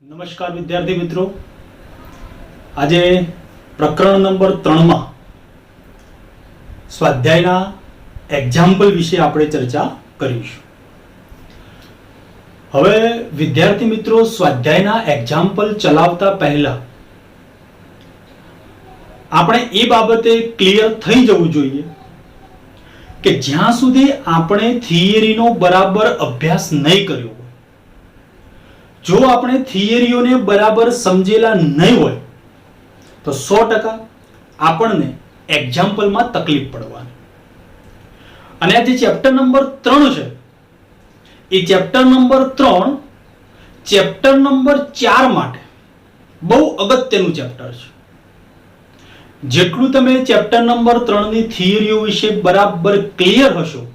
નમસ્કાર વિદ્યાર્થી મિત્રો, આજે પ્રકરણ નંબર 3 માં સ્વાધ્યાયના એક્ઝામ્પલ વિશે આપણે ચર્ચા કરીશું. હવે વિદ્યાર્થી મિત્રો, સ્વાધ્યાયના એક્ઝામ્પલ ચલાવતા પહેલા આપણે એ બાબતે ક્લિયર થઈ જવું જોઈએ કે જ્યાં સુધી આપણે થિયરીનો બરાબર અભ્યાસ નહીં કર્યો, જો આપણે થિયરીઓને બરાબર સમજેલા નહીં હોય તો 100% આપણને એક્ઝામ્પલમાં તકલીફ પડવાની. અને આ જે ચેપ્ટર નંબર 3 છે એ ચેપ્ટર નંબર 3 ચેપ્ટર નંબર 4 માટે બહુ અગત્યનું ચેપ્ટર છે. જેટલું તમે ચેપ્ટર નંબર 3 ની થિયરીઓ વિશે બરાબર ક્લિયર હશો,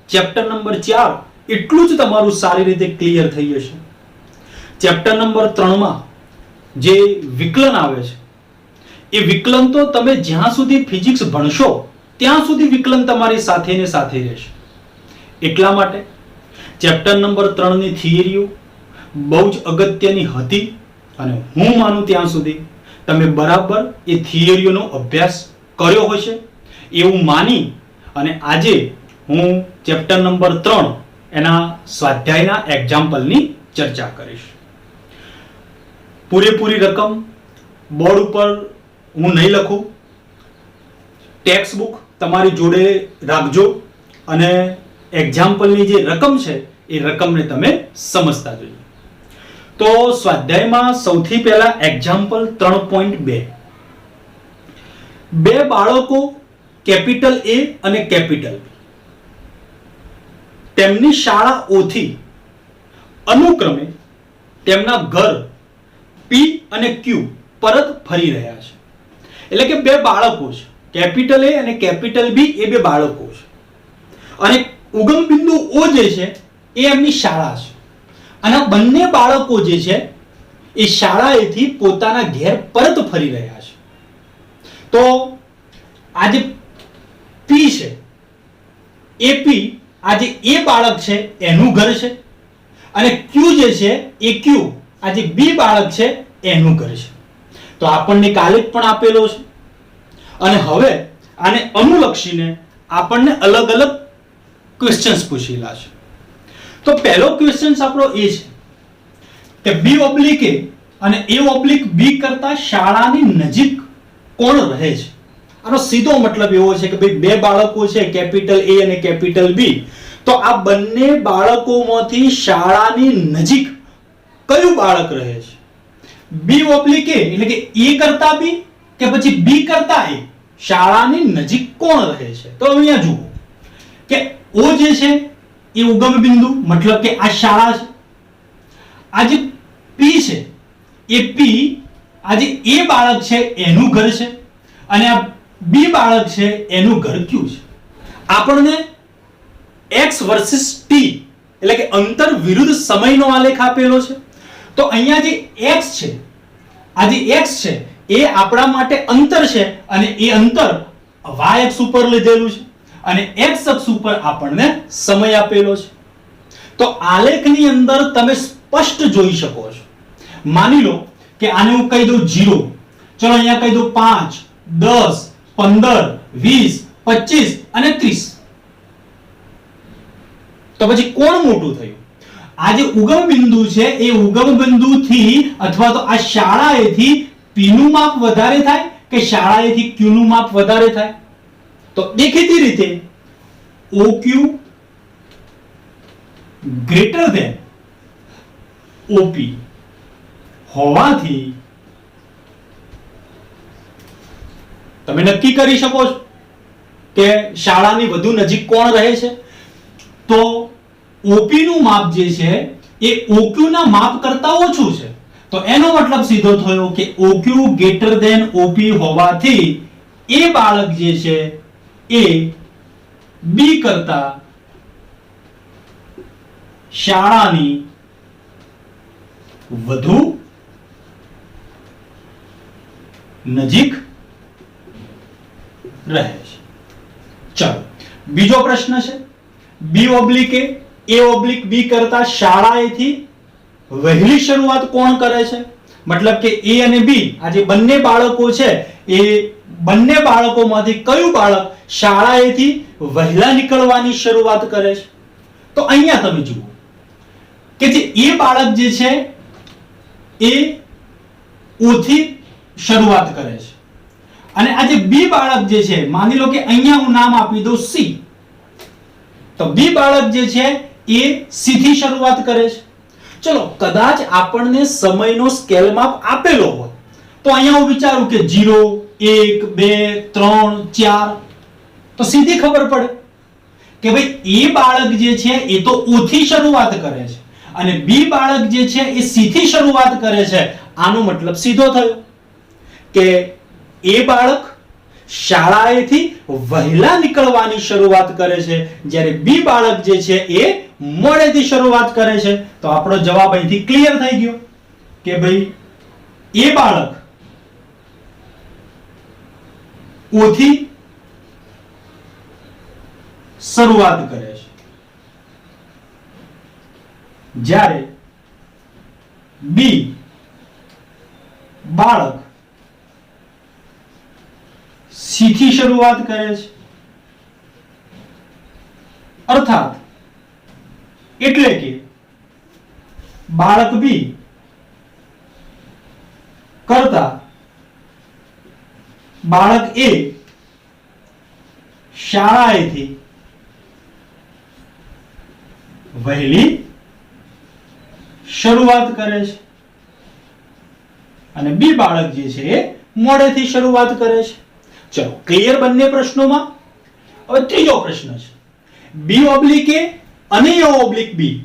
ચેપ્ટર નંબર 4 એટલું જ તમારું સારી રીતે ક્લિયર થઈ જશે. ચેપ્ટર નંબર 3 માં જે વિકલન આવે છે એ વિકલન તો તમે જ્યાં સુધી ફિઝિક્સ ભણશો ત્યાં સુધી વિકલન તમારી સાથે ને સાથે રહેશે. એટલા માટે ચેપ્ટર નંબર 3 ની થિયરીઓ બહુ જ અગત્યની હતી અને હું માનું ત્યાં સુધી તમે બરાબર એ થિયરીઓનો અભ્યાસ કર્યો હશે એવું માની અને આજે હું ચેપ્ટર નંબર 3 એના સ્વાધ્યાયના એક્ઝામ્પલની ચર્ચા કરીશ. પૂરેપૂરી રકમ બોર્ડ ઉપર હું નહીં લખું, ટેક્સ્ટ બુક તમારી જોડે રાખજો અને એક્ઝામ્પલની જે રકમ છે એ રકમને તમે સમજતા જોઈએ. તો સ્વાધ્યાયમાં સૌથી પહેલા એક્ઝામ્પલ 3.2. બે બાળકો કેપિટલ A અને કેપિટલ B તેમની શાળાઓથી અનુક્રમે તેમના ઘર P અને Q પરત ફરી રહ્યા છે. એટલે કે બે બાળકો છે, કેપિટલ A અને કેપિટલ B એ બે બાળકો છે અને ઉગમ બિંદુ O જે છે એ એમની શાળા છે અને બંને બાળકો જે છે એ શાળાએથી પોતાના ઘેર પરત ફરી રહ્યા છે. તો આ જે P છે એ P આ જે A બાળક છે એનું ઘર છે અને Q જે છે એ Q આ જે B બાળક છે એનું ઘર છે. તો આપણને કાલે જ પણ આપેલો છે અને હવે આને અનુલક્ષીને આપણને અલગ અલગ ક્વેશ્ચન્સ પૂછેલા છે. તો પહેલો ક્વેશ્ચન આપણો એ છે કે B ઓબ્લિક A અને A ઓબ્લિક B કરતા શાળાની નજીક કોણ રહે છે. આનો સીધો મતલબ એવો છે કે ભાઈ બે બાળકો છે, કેપિટલ A અને કેપિટલ B, તો આ બંને બાળકોમાંથી શાળાની નજીક કયું બાળક રહે છે. B ઓબ્લિક A એટલે કે A કરતા B કે પછી B કરતા A, શાળાની નજીક કોણ રહે છે. તો અહીંયા જુઓ કે O જે છે એ ઉગમ બિંદુ, મતલબ કે આ શાળા છે. આ જે P છે એ P આ જે A બાળક છે એનું ઘર છે અને આ B બાળક છે એનું ઘર Q છે. આપણને x વર્સિસ t એટલે કે અંતર વિરુદ્ધ સમયનો આલેખ આપેલો છે. તો અહીંયા જે x છે, આ જે x છે એ આપણા માટે અંતર છે અને એ અંતર y અક્ષ ઉપર લીધેલું છે અને x અક્ષ ઉપર આપણને સમય આપેલો છે. તો આલેખની અંદર તમે સ્પષ્ટ જોઈ શકો છો. માની લો કે આને હું કહી દઉં 0, ચલો અહીંયા કહી દઉં 5, 10, 15, 20, 25 અને 30. તો પછી કોણ મોટું થયું? આ જે ઉગમ બિંદુ છે એ ઉગમ બિંદુથી અથવા તો આ શાળાએથી P નું માપ વધારે થાય કે શાળાએથી Q નું માપ વધારે થાય? તો દેખીતી રીતે OQ ગ્રેટર ધેન OP હોવાથી તમે નક્કી કરી શકો છો કે શાળાની વધુ નજીક કોણ રહે છે. તો OP નું માપ જે છે એ OQ ના માપ કરતા ઓછું છે. તો એનો મતલબ સીધો થયો કે OQ ગ્રેટર ધેન OP હોવાથી એ બાળક જે છે એ B કરતા શાળાની વધુ નજીક રહે છે. ચલો બીજો પ્રશ્ન છે B oblique A oblique B કરતા શાળાએથી વહેલી શરૂઆત કોણ કરે છે? મતલબ કે એ અને બી આ જે બંને બાળકો છે એ બંને બાળકોમાંથી કયું બાળક શાળાએથી વહેલા નીકળવાની શરૂઆત કરે છે? તો અહીંયા તમે જુઓ કે જે એ બાળક જે છે એ ઓ થી શરૂઆત કરે છે અને આ જે બી બાળક જે છે, માની લો કે અહીંયા હું નામ આપી દઉં સી, તો બી બાળક જે છે એ સી થી શરૂઆત કરે છે. ચલો કદાચ આપણને સમયનો સ્કેલ માપ આપેલો હોય તો અહીંયા હું વિચારું કે 0 1 2 3 4, તો સીધી ખબર પડે કે ભાઈ એ બાળક જે છે એ તો ઓ થી શરૂઆત કરે છે અને બી બાળક જે છે એ સી થી શરૂઆત કરે છે. આનો મતલબ સીધો થયો કે એ બાળક શાળાએથી વહેલા નીકળવાની શરૂઆત કરે છે જ્યારે બી બાળક જે છે એ મોડેથી શરૂઆત કરે છે. તો આપણો જવાબ અહીંથી ક્લિયર થઈ ગયો કે ભાઈ એ બાળક ઓ થી શરૂઆત કરે છે જ્યારે બી બાળક સી થી શરૂઆત કરે છે. અર્થાત એટલે કે બાળક બી કરતા બાળક એ શાળાએથી વહેલી શરૂઆત કરે છે અને બી બાળક જે છે એ મોડેથી શરૂઆત કરે છે. ચલો ક્લિયર બંને પ્રશ્નોમાં. હવે ત્રીજો પ્રશ્ન છે બી ઓબ્લિક એ અને એ ઓબ્લિક બી,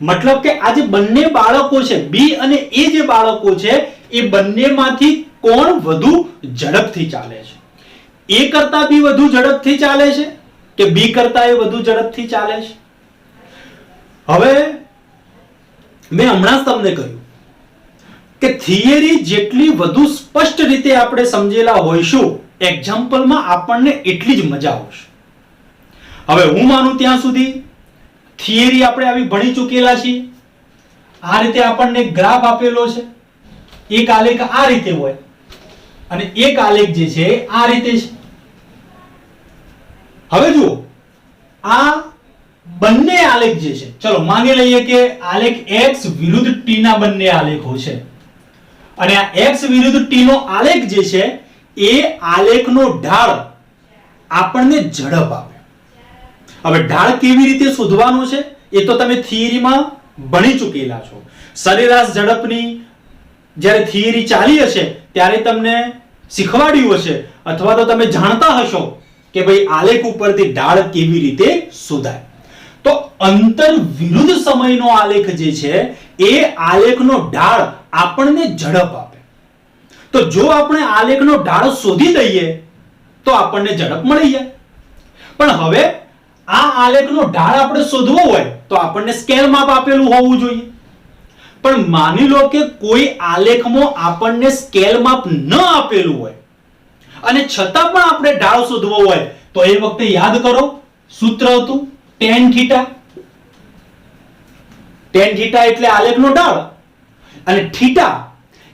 મતલબ કે આ જે બંને બાળકો છે બી અને એ જે બાળકો છે એ બંનેમાંથી કોણ વધુ ઝડપથી ચાલે છે? એ કરતા બી વધુ ઝડપથી ચાલે છે કે બી કરતા એ વધુ ઝડપથી ચાલે છે? હવે મેં હમણાં જ તમને કહ્યું કે થિયરી જેટલી વધુ સ્પષ્ટ રીતે આપણે સમજેલા હોઈશું એક્ઝામ્પલમાં આપણને એટલી જ મજા આવશે. હવે હું માનું ત્યાં સુધી થિયરી આપણે આવી ભણી ચૂકેલા છીએ. આ રીતે આપણને ગ્રાફ આપેલો છે, એક આલેખ આ રીતે હોય અને એક આલેખ જે છે આ રીતે છે. હવે જુઓ આ બંને આલેખ જે છે, ચલો માની લઈએ કે આલેખ x વિરુદ્ધ t ના બંને આલેખો છે અને આ x વિરુદ્ધ t નો આલેખ જે છે એ આલેખનો ઢાળ આપણને ઝડપ આપે. હવે ઢાળ કેવી રીતે શોધવાનો છે એ તો તમે થિયરીમાં ભણી ચૂકેલા છો. સરેરાશ ઝડપની જ્યારે થિયરી ચાલી હશે ત્યારે તમને શીખવાડ્યું હશે અથવા તો તમે જાણતા હશો કે ભાઈ આલેખ ઉપરથી ઢાળ કેવી રીતે શોધાય. તો અંતર વિરુદ્ધ સમયનો આલેખ જે છે એ આલેખનો ઢાળ આપણને ઝડપ આપે. તો જો આપણે આલેખનો ઢાળ શોધી દઈએ તો આપણને ઝડપ મળી જાય. પણ હવે આ આલેખનો ઢાળ આપણે શોધવો હોય તો આપણને સ્કેલ માપ આપેલું હોવું જોઈએ. પણ માની લો કે કોઈ આલેખમાં આપણને સ્કેલ માપ ન આપેલું હોય અને છતાં પણ આપણે ઢાળ શોધવો હોય તો એ વખતે યાદ કરો સૂત્ર હતું tan થીટા. tan થીટા એટલે આલેખનો ઢાળ અને થીટા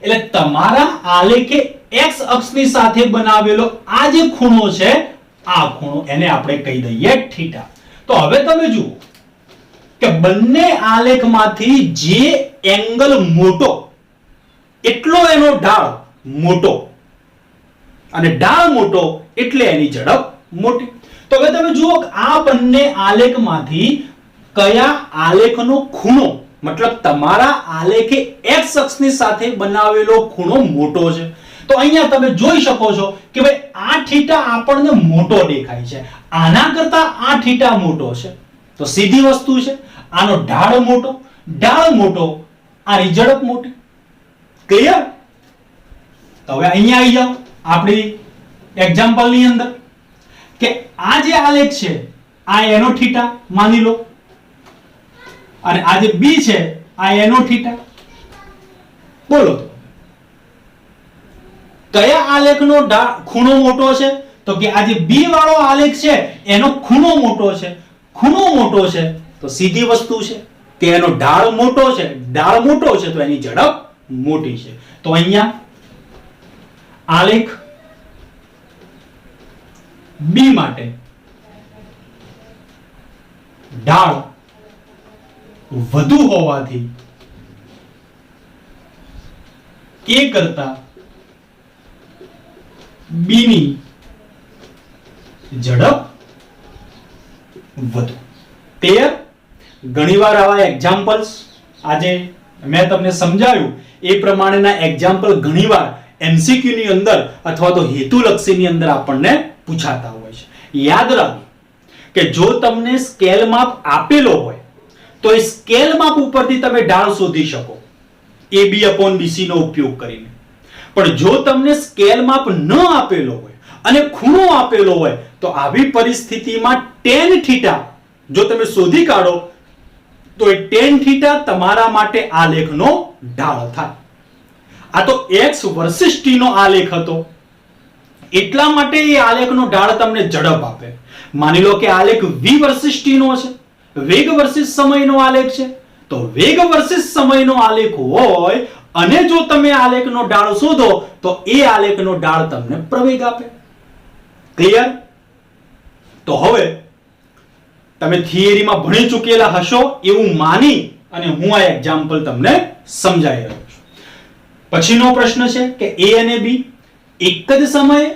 એટલે તમારા આલેખે x અક્ષની સાથે બનાવેલો આ જે ખૂણો છે આ ખૂણો, એને આપણે કહી દઈએ થીટા. તો હવે તમે જુઓ કે બંને આલેખમાંથી જે એંગલ મોટો એટલો એનો ઢાળ મોટો અને ઢાળ મોટો એટલે એની ઝડપ મોટી. તો હવે તમે જુઓ કે આ બંને આલેખમાંથી કયા આલેખનો ખૂણો, મતલબ તમારા આલેખે x અક્ષની સાથે બનાવેલો ખૂણો મોટો છે. તો અહીંયા તમે જોઈ શકો છો કે ભાઈ આ થીટા આપણને મોટો દેખાય છે, આના કરતા આ થીટા મોટો છે. તો સીધી વસ્તુ છે, આનો ઢાળ મોટો, આની ઝડપ મોટી. ક્લિયર? તો હવે અહીંયા આવી જાઓ આપણી એક્ઝામ્પલ ની અંદર કે આ જે આલેખ છે આ એનો થીટા માની લો અને આ જે બી છે આ એનો થીટા. બોલો તો કયા આલેખનો ખૂણો મોટો છે? તો કે આ જે બી વાળો આલેખ છે એનો ખૂણો મોટો છે. ખૂણો મોટો છે તો સીધી વસ્તુ છે કે એનો ઢાળ મોટો છે, ઢાળ મોટો છે તો એની ઝડપ મોટી છે. તો અહીંયા આલેખ બી માટે ઢાળ વધુ હોવાથી એ કરતા બી ની ઝડપ વધુ. ક્લિયર? ઘણીવાર આવા એક્ઝામ્પલ્સ આજે મેં તમને સમજાવ્યું એ પ્રમાણેના એક્ઝામ્પલ ઘણીવાર એમસીક્યુ ની અંદર અથવા તો હેતુલક્ષીની અંદર આપણને પૂછાતા હોય છે. યાદ રાખો કે જો તમને સ્કેલ માપ આપેલો હોય તો એ સ્કેલ માપ ઉપરથી તમે ઢાળ શોધી શકો AB/BC નો ઉપયોગ કરીને. પણ જો તમને સ્કેલ માપ ન આપેલો હોય અને ખૂણો આપેલો હોય તો આવી પરિસ્થિતિમાં tan થીટા જો તમે શોધી કાઢો તો એ tan થીટા તમારા માટે આલેખનો ઢાળ થાય. આ તો x વર્સિસ t નો આલેખ હતો એટલા માટે એ આલેખનો ઢાળ તમને ઝડપ આપે. માની લો કે આલેખ v વર્સિસ t નો છે, વેગ વર્સિસ સમયનો આલેખ છે, તો વેગ વર્સિસ સમયનો આલેખ હોય અને જો તમે આલેખનો ઢાળ શોધો તો એ આલેખનો ઢાળ તમને પ્રવેગ આપે. ક્લિયર? તો હવે તમે થિયરીમાં ભણી ચૂકેલા હશો એવું માની અને હું આ એક્ઝામ્પલ તમને સમજાવી રહ્યો છું. પછીનો પ્રશ્ન છે કે A અને B એક જ સમયે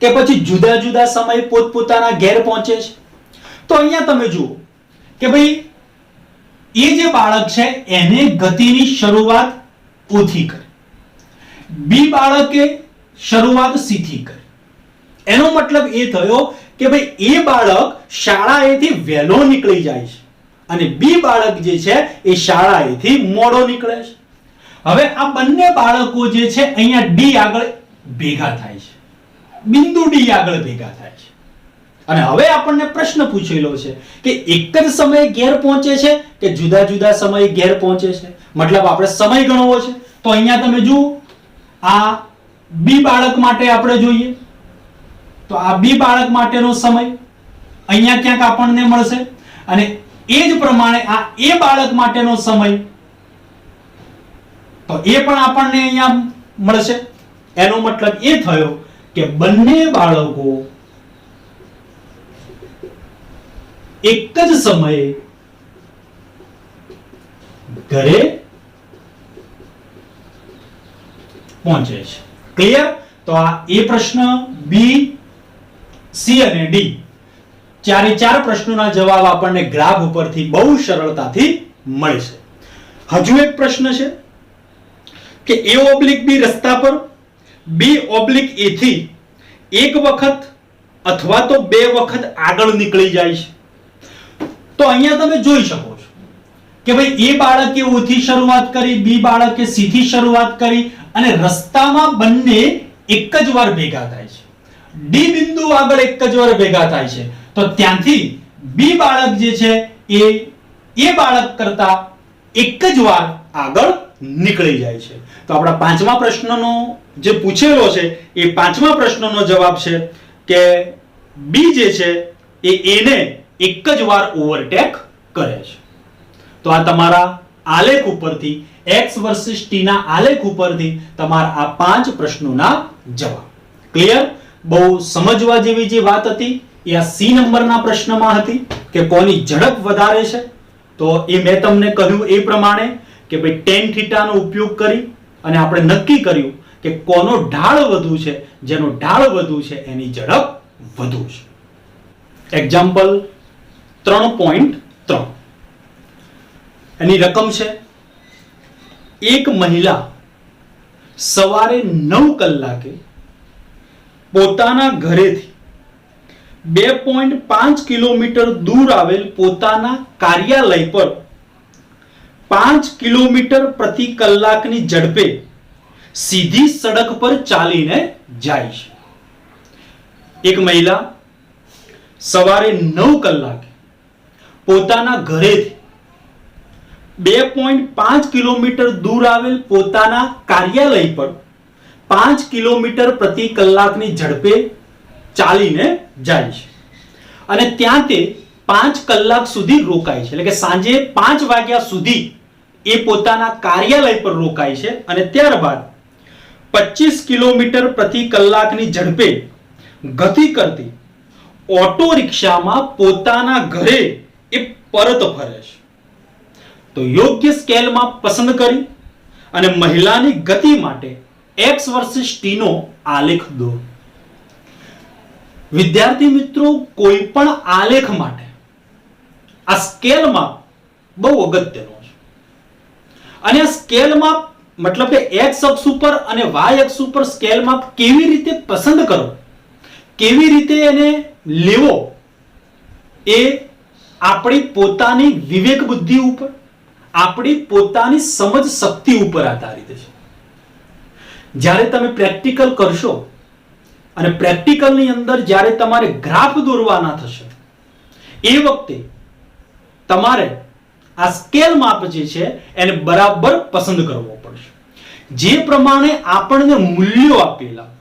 કે પછી જુદા જુદા સમયે પોતપોતાના ઘેર પહોંચે છે. તો અહીંયા તમે જુઓ કે ભાઈ એ જે બાળક છે એને ગતિની શરૂઆત ઓથી કરી, બી બાળકે શરૂઆત સીથી કરી. એનો મતલબ એ થયો કે ભાઈ એ બાળક શાળાએથી વહેલો નીકળી જાય છે અને બી બાળક જે છે એ શાળાએથી મોડો નીકળે છે. હવે આ બંને બાળકો જે છે અહીંયા ડી આગળ ભેગા થાય છે, બિંદુ ડી આગળ ભેગા થાય છે. અને હવે આપણને પ્રશ્ન પૂછેલો છે કે એક જ સમયે ઘેર પહોંચે છે કે જુદા જુદા સમયે ઘેર પહોંચે છે, મતલબ આપણે સમય ગણવો છે. તો અહીંયા તમે જુઓ આ બી બાળક માટે આપણે જોઈએ તો આ બી બાળક માટેનો સમય અહીંયા ક્યાંક આપણને મળશે અને એ જ પ્રમાણે આ એ બાળક માટેનો સમય તો એ પણ આપણને અહીંયા મળશે. એનો મતલબ એ થયો કે બંને બાળકો એક જ સમયે ઘરે પહોંચે છે. ક્લિયર? તો આ એ પ્રશ્ન, બી, સી અને ડી ચારે ચાર પ્રશ્નોના જવાબ આપણને ગ્રાફ ઉપરથી બહુ સરળતાથી મળશે. હજુ એક પ્રશ્ન છે કે A/B રસ્તા પર B/A થી એક વખત અથવા તો બે વખત આગળ નીકળી જાય છે. તો અહીંયા તમે જોઈ શકો છો કે ભાઈ એ બાળકે O થી શરૂઆત કરી, બી બાળકે C થી શરૂઆત કરી અને રસ્તામાં બંને એક જ વાર ભેગા થાય છે. ડી બિંદુ આગળ એક જ વાર ભેગા થાય છે તો ત્યાંથી બી બાળક જે છે એ બાળક કરતા એક જ વાર આગળ નીકળી જાય છે. તો આપણા પાંચમા પ્રશ્નનો જે પૂછેલો છે એ પાંચમા પ્રશ્નનો જવાબ છે કે બી જે છે એ A ને એક જ વાર ઓવરટેક કરે છે. તો આ તમારા આલેખ ઉપરથી x વર્સિસ t ના આલેખ ઉપરથી તમારા આ પાંચ પ્રશ્નોના જવાબ. ક્લિયર? બહુ સમજવા જેવી જે વાત હતી એ આ સી નંબરના પ્રશ્નમાં હતી કે કોની ઝડપ વધારે છે. તો એ મેં તમને કહ્યું એ પ્રમાણે કે ભાઈ tan થીટા નો ઉપયોગ કરી અને આપણે નક્કી કર્યું કે કોનો ઢાળ વધુ છે, જેનો ઢાળ વધુ છે એની ઝડપ વધુ છે. એક્ઝામ્પલ 3.3 એની રકમ છે એક મહિલા સવારે 9 કલાકે પોતાના ઘરેથી 2.5 કિલોમીટર દૂર આવેલ પોતાના કાર્યાલય પર 5 કિલોમીટર પ્રતિ કલાકની ઝડપે સીધી સડક પર ચાલીને જાય છે. એક મહિલા સવારે 9 કલાકે પોતાના ઘરેથી 2.5 કિલોમીટર દૂર આવેલ પોતાના કાર્યાલય પર 5 કિલોમીટર પ્રતિ કલાકની ઝડપે ચાલીને જાય છે અને ત્યાં તે 5 કલાક સુધી રોકાય છે, એટલે કે સાંજે 5 વાગ્યા સુધી એ પોતાના કાર્યાલય પર રોકાય છે અને ત્યારબાદ 25 કિલોમીટર પ્રતિ કલાકની ઝડપે ગતિ કરતી ઓટો રિક્ષામાં પોતાના ઘરે એ પરત ફરે છે. તો યોગ્ય સ્કેલ માપ પસંદ કરી અને મહિલાની ગતિ માટે x વર્સિસ t નો આલેખ દો. વિદ્યાર્થી મિત્રો, કોઈ પણ આલેખ માટે આ સ્કેલ માપ બહુ અગત્યનો છે અને આ સ્કેલ માપ મતલબ કે x અક્ષ ઉપર અને y અક્ષ ઉપર સ્કેલ માપ કેવી રીતે પસંદ કરો, કેવી રીતે એને લેવો, એ આપણી પોતાની વિવેક બુદ્ધિ ઉપર, આપણી પોતાની સમજ શક્તિ ઉપર આધારિત છે. જ્યારે તમે પ્રેક્ટિકલ કરશો અને પ્રેક્ટિકલની અંદર જ્યારે તમારે ગ્રાફ દોરવાના થશે, એ વખતે તમારે આ સ્કેલ માપ જે છે એને બરાબર પસંદ કરવો પડશે. જે પ્રમાણે આપણને મૂલ્યો આપેલા હોય,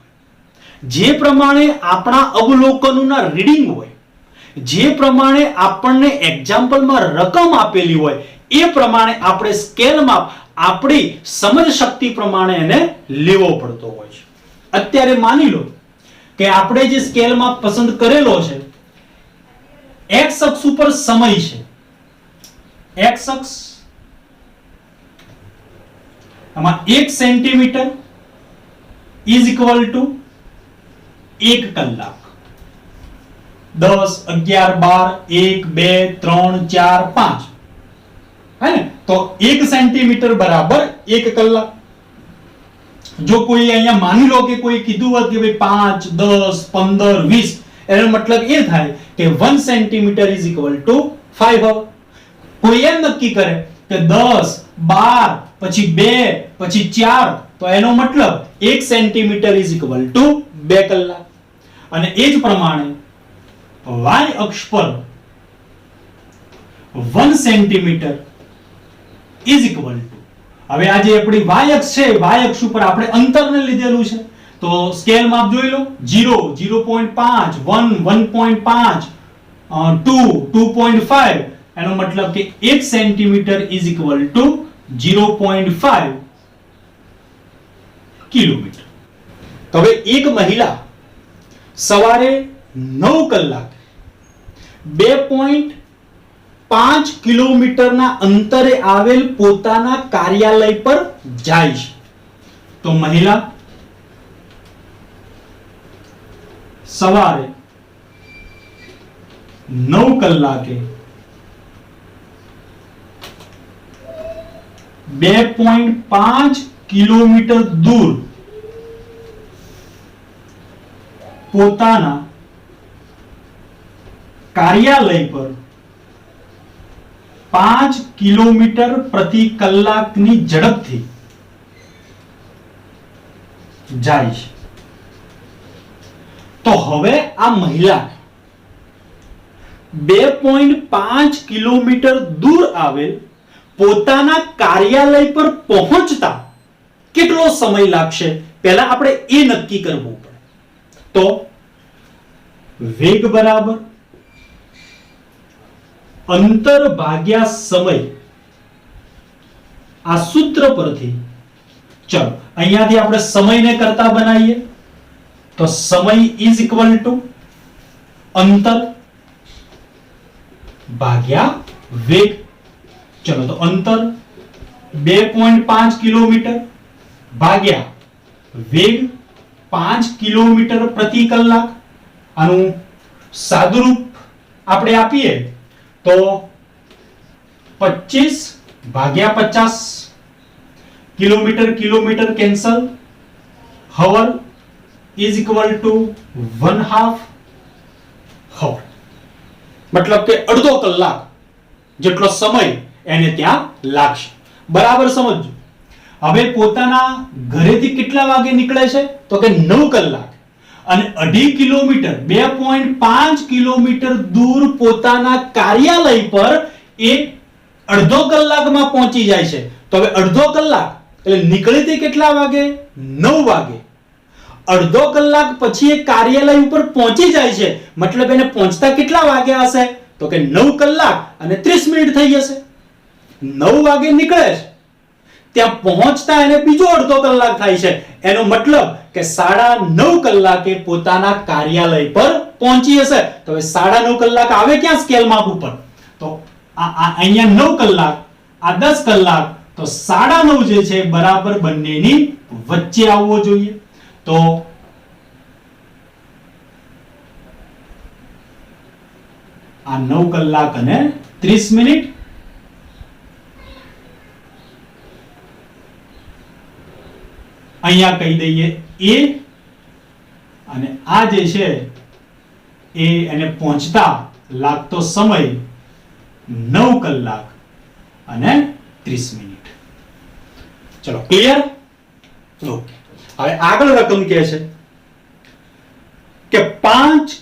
જે પ્રમાણે આપણા અવલોકનોના રીડિંગ હોય, જે પ્રમાણે આપણને એક્ઝામ્પલમાં રકમ આપેલી હોય, એ પ્રમાણે આપણે સ્કેલ માપ આપણી સમજ શક્તિ પ્રમાણે એને લેવો પડતો હોય છે. અત્યારે માની લો કે આપણે જે સ્કેલ માપ પસંદ કરેલો છે, x અક્ષ ઉપર સમય છે, x અક્ષ આમાં 1 સેન્ટીમીટર ઇઝ ઇક્વલ ટુ 1 કલાક. 10, 11, 12, 1, 2, 3, 4, 5 હે ને? તો 1 સેન્ટીમીટર બરાબર 1 કલાક. જો કોઈ અહીંયા માની લો કે કોઈ કીધું હોત કે ભાઈ 5, 10, 15, 20, એનો મતલબ એ થાય કે 1 સેન્ટીમીટર ઇઝ ઇક્વલ ટુ 5 અવર. કોઈ એમ નક્કી કરે કે 10, 12, પછી 2, પછી 4, તો એનો મતલબ 1 સેન્ટીમીટર ઇઝ ઇક્વલ ટુ 2 કલાક. અને એ જ પ્રમાણે y અક્ષ પર 1 સેન્ટીમીટર ઇઝ ઇક્વલ ટુ, હવે આ જે આપણી y અક્ષ છે, y અક્ષ ઉપર આપણે અંતરને લીધેલું છે, તો સ્કેલ માપ જોઈ લો. 0, 0.5, 1, 1.5, 2, 2.5, એનો મતલબ કે 1 centimetre is equal to 0.5 kilometre. તો હવે એક મહિલા સવારે 9 કલાકે 2.5 કિલોમીટરના અંતરે આવેલ પોતાના કાર્યાલય પર જાય છે. તો મહિલા સવારે 9 કલાકે 2.5 કિલોમીટર દૂર પોતાના કાર્યાલય પર 5 કિલોમીટર પ્રતિ કલાકની ઝડપથી જાય છે. તો હવે આ મહિલા 2.5 કિલોમીટર દૂર આવેલ પોતાના કાર્યાલય પર પહોંચતા કેટલો સમય લાગશે, પહેલા આપણે એ નક્કી કરવું પડે. તો વેગ બરાબર અંતર ભાગ્યા સમય, આ સૂત્ર પરથી ચલો અહીંયાથી આપણે સમયને કરતા બનાવીએ. તો સમય ઇઝ ઇક્વલ ટુ અંતર ભાગ્યા વેગ. ચલો તો અંતર 2.5 કિલોમીટર ભાગ્યા વેગ 5 કિલોમીટર પ્રતિ કલાક. આનું સાદુરૂપ આપણે આપીએ તો 25 ભાગ્યા 50, kilometre kilometre cancel, hour is equal to 1/2 hour. મતલબ કે અડધો કલાક જેટલો સમય એને ત્યાં લાગશે. બરાબર સમજો. હવે પોતાના ઘરેથી કેટલા વાગે નીકળે છે, તો કે 9 કલાક અને 2.5 કિલોમીટર 2.5 કિલોમીટર દૂર પોતાના કાર્યાલય પર એ અડધો કલાકમાં પહોંચી જાય છે. તો હવે અડધો કલાક એટલે નીકળીથી કેટલા વાગે, 9 વાગે. અડધો કલાક પછી એ કાર્યાલય ઉપર પહોંચી જાય છે, મતલબ એને પહોંચતા કેટલા વાગ્યા હશે, તો કે 9 કલાક અને 30 મિનિટ થઈ જશે. 9 વાગે નીકળે છે, ત્યાં પહોંચતા એને બીજો અડધો કલાક થાય છે. એનો મતલબ કે 9:30 કલાકે પોતાના કાર્યાલય પર પહોંચી હશે. તો હવે 9:30 કલાક આવે ક્યાં સ્કેલ માપ ઉપર? તો અહીંયા 9 કલાક, આ 10 કલાક, તો 9:30 જે છે બરાબર બંનેની વચ્ચે આવવો જોઈએ. તો આ 9 કલાક અને 30 મિનિટ, અહીંયા કહી દઈએ A, અને આ જે છે એ એને પહોંચતા લાગતો સમય 9 કલાક અને 30 મિનિટ. ચલો ક્લિયર? ઓકે. હવે આગળ રકમ કહે છે કે 5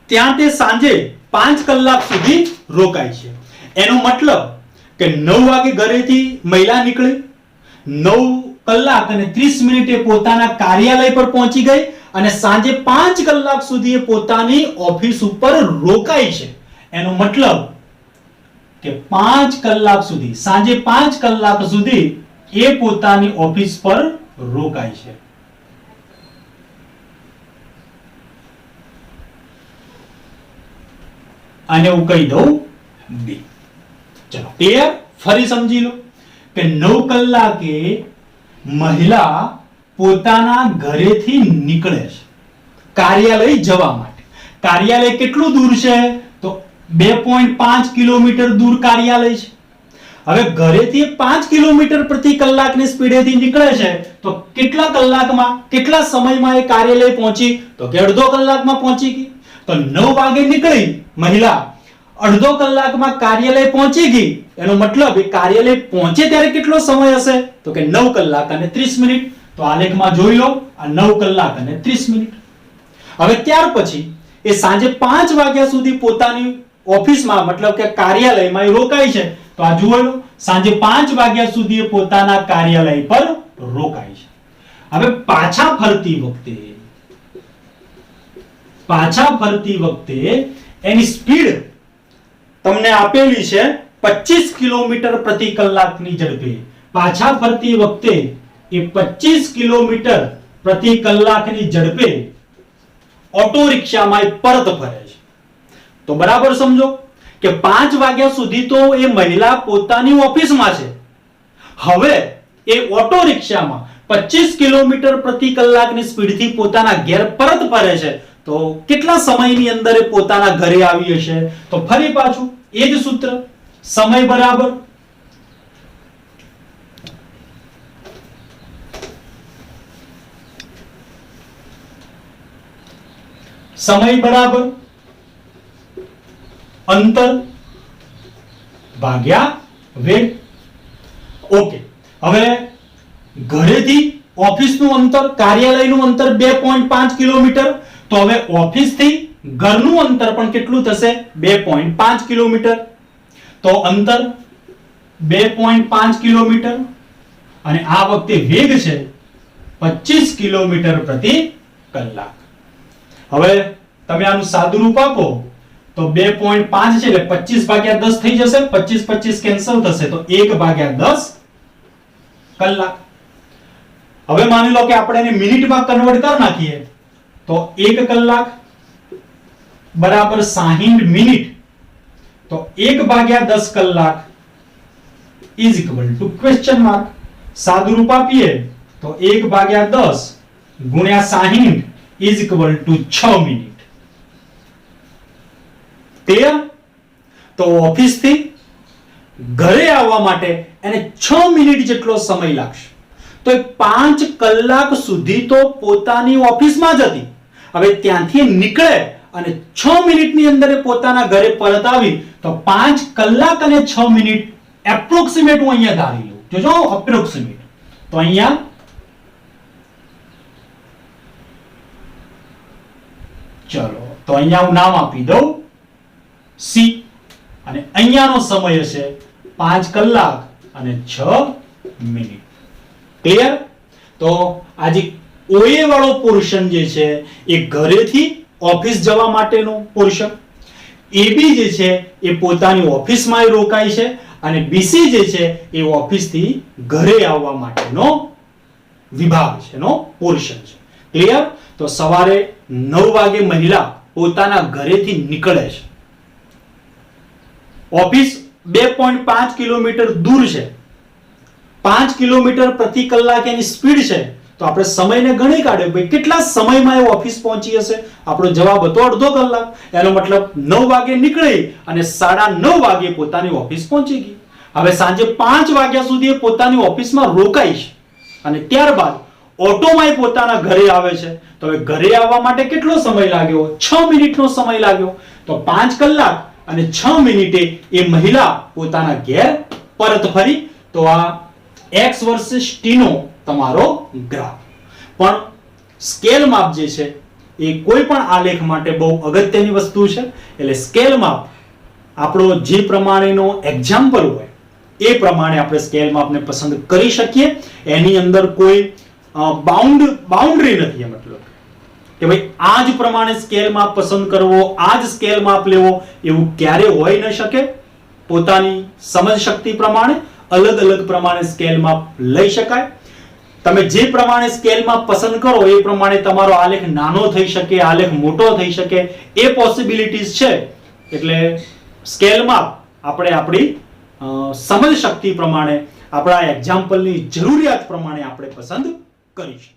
ત્યાં તે સાંજે 5 કલાક સુધી રોકાય છે. એનો મતલબ કે 9 વાગે ઘરેથી મહિલા નીકળી, 9 કલાક અને 30 મિનિટે પોતાના કાર્યાલય પર પહોંચી ગઈ અને સાંજે 5 કલાક સુધી એ પોતાની ઓફિસ ઉપર રોકાઈ છે. એનો મતલબ કે 5 કલાક સુધી, સાંજે 5 કલાક સુધી એ પોતાની ઓફિસ પર રોકાય છે. આને હું કહી દઉં B. ચલો ક્લિયર? ફરી સમજી લો કે 9 કલાકે મહિલા પોતાના ઘરેથી નીકળે છે કાર્યાલય જવા માટે. કાર્યાલય કેટલું દૂર છે? તો 2.5 કિલોમીટર દૂર કાર્યાલય છે. હવે ઘરેથી 5 કિલોમીટર પ્રતિ કલાકની સ્પીડેથી નીકળે છે, તો કેટલા કલાકમાં, કેટલા સમયમાં એ કાર્યાલય પહોંચી? તો કે અડધો કલાકમાં પહોંચી ગઈ. તો 9 વાગે નીકળી મહિલા, અડધો કલાકમાં કાર્યાલય પહોંચી ગઈ. એનો મતલબ એ કાર્યાલય પહોંચે ત્યારે કેટલો સમય હશે? તો કે 9 કલાક અને 30 મિનિટ. તો આલેખમાં જોઈ લો, આ 9 કલાક અને 30 મિનિટ. હવે ત્યાર પછી એ સાંજે 5 વાગ્યા સુધી પોતાની ઓફિસમાં, મતલબ કે કાર્યાલયમાં એ રોકાય છે. તો આ જુઓ લો, સાંજે 5 વાગ્યા સુધી એ પોતાના કાર્યાલય પર રોકાય છે. હવે પાછા ફરતી વખતે એની સ્પીડ તમને આપેલી છે 25 કિલોમીટર પ્રતિ કલાકની ઝડપે. પાછા ફરતી વખતે એ 25 કિલોમીટર પ્રતિ કલાકની ઝડપે ઓટો રિક્ષામાં પરત ફરે છે. તો બરાબર સમજો કે 5 વાગ્યા સુધી તો એ મહિલા પોતાની ઓફિસમાં છે. હવે એ ઓટો રિક્ષામાં 25 કિલોમીટર પ્રતિ કલાકની સ્પીડથી પોતાના ઘેર પરત ફરે છે. તો કેટલા સમયની અંદર એ પોતાના ઘરે આવી હશે? તો ફરી પાછું એ જ સૂત્ર, સમય બરાબર અંતર ભાગ્યા વેગ. ઓકે. હવે ઘરેથી ઓફિસનું અંતર, કાર્યાલયનું અંતર 2.5 કિલોમીટર. તો હવે ઓફિસથી ઘરનું અંતર પણ કેટલું થશે? 2.5 કિલોમીટર. તો અંતર 2.5 કિલોમીટર અને આ વખતે વેગ છે 25 કિલોમીટર પ્રતિ કલાક. હવે તમે આનું સાદું રૂપ આપો તો 2.5 છે એટલે 25 ભાગ્યા 10 થઈ જશે. 25 કેન્સલ થશે તો 1 ભાગ્યા 10 કલાક. હવે માની લો કે આપણે એને મિનિટમાં કન્વર્ટ કરી નાખીએ તો 1 કલાક બરાબર 60 મિનિટ. તો 1 ભાગ્યા 10 કલાક is equal to question mark. સાદું રૂપ આપીએ તો 1 ભાગ્યા 10 ગુણ્યા 60 is equal to 6 minute. Clear? તો ઓફિસથી ઘરે આવવા માટે એને 6 મિનિટ જેટલો સમય લાગશે. તો 5 કલાક સુધી તો પોતાની ઓફિસમાં જ હતી. હવે ત્યાંથી નીકળે અને 6 મિનિટની અંદર પોતાના ઘરે પરત આવી તો 5 કલાક અને 6 મિનિટ એપ્રોક્સિમેટ હું અહીંયા ધારી લઉં. જોજો એપ્રોક્સિમેટ. તો અહીંયા ચલો તો અહીંયા હું નામ આપી દઉં C અને અહીંયાનો સમય હશે 5 કલાક અને 6 મિનિટ. ક્લિયર? તો આજે OA વાળો પોર્શન જે છે એ ઘરેથી ઓફિસ જવા માટેનો પોર્શન. એબી જે છે એ પોતાની ઓફિસમાં રોકાય છે અને બીસી જે છે એ ઓફિસથી ઘરે આવવા માટેનો વિભાગ છે, નો પોર્શન છે. ક્લિયર? તો સવારે 9 વાગે મહિલા પોતાના ઘરેથી નીકળે છે. ઓફિસ 2.5 કિલોમીટર દૂર છે. 5 કિલોમીટર પ્રતિ કલાક એની સ્પીડ છે. તો આપણે સમયને ગણી કાઢ્યો ભાઈ કેટલા સમયમાં એ ઓફિસ પહોંચી હશે. આપણો જવાબ હતો અડધો કલાક. એનો મતલબ 9 વાગે નીકળી અને 9:30 વાગે પોતાની ઓફિસ પહોંચી ગઈ. હવે સાંજે 5 વાગ્યા સુધી એ પોતાની ઓફિસમાં રોકાઈ છે અને ત્યારબાદ ઓટોમાં પોતાના ઘરે આવે છે. તો હવે ઘરે આવવા માટે કેટલો સમય લાગ્યો? 6 મિનિટનો સમય લાગ્યો. તો 5 કલાક અને 6 મિનિટે એ મહિલા પોતાના ઘેર પરત ફરી. તો આ x વર્સિસ t નો તમારો ગ્રાફ. પણ સ્કેલ માપ જે છે એ કોઈ પણ આલેખ માટે બહુ અગત્યની વસ્તુ છે. એટલે સ્કેલ માપ આપણો જે પ્રમાણેનો એક્ઝામ્પલ હોય એ પ્રમાણે આપણે સ્કેલ માપને પસંદ કરી શકીએ. એની અંદર કોઈ બાઉન્ડ્રી નથી. મતલબ કે ભાઈ આ જ પ્રમાણે સ્કેલ માપ પસંદ કરવો, આ જ સ્કેલ માપ લેવો એવું ક્યારે હોઈ ન શકે. પોતાની સમજ શક્તિ પ્રમાણે અલગ અલગ પ્રમાણે સ્કેલ માપ લઈ શકાય. તમે જે પ્રમાણે સ્કેલ માપ પસંદ કરો એ પ્રમાણે તમારો આલેખ નાનો થઈ શકે, આલેખ મોટો થઈ શકે, એ પોસિબિલિટીઝ છે. એટલે સ્કેલ માપ આપણે આપણી સમજ શક્તિ પ્રમાણે, આપણા એક્ઝામ્પલની જરૂરિયાત પ્રમાણે આપણે પસંદ કરીશું.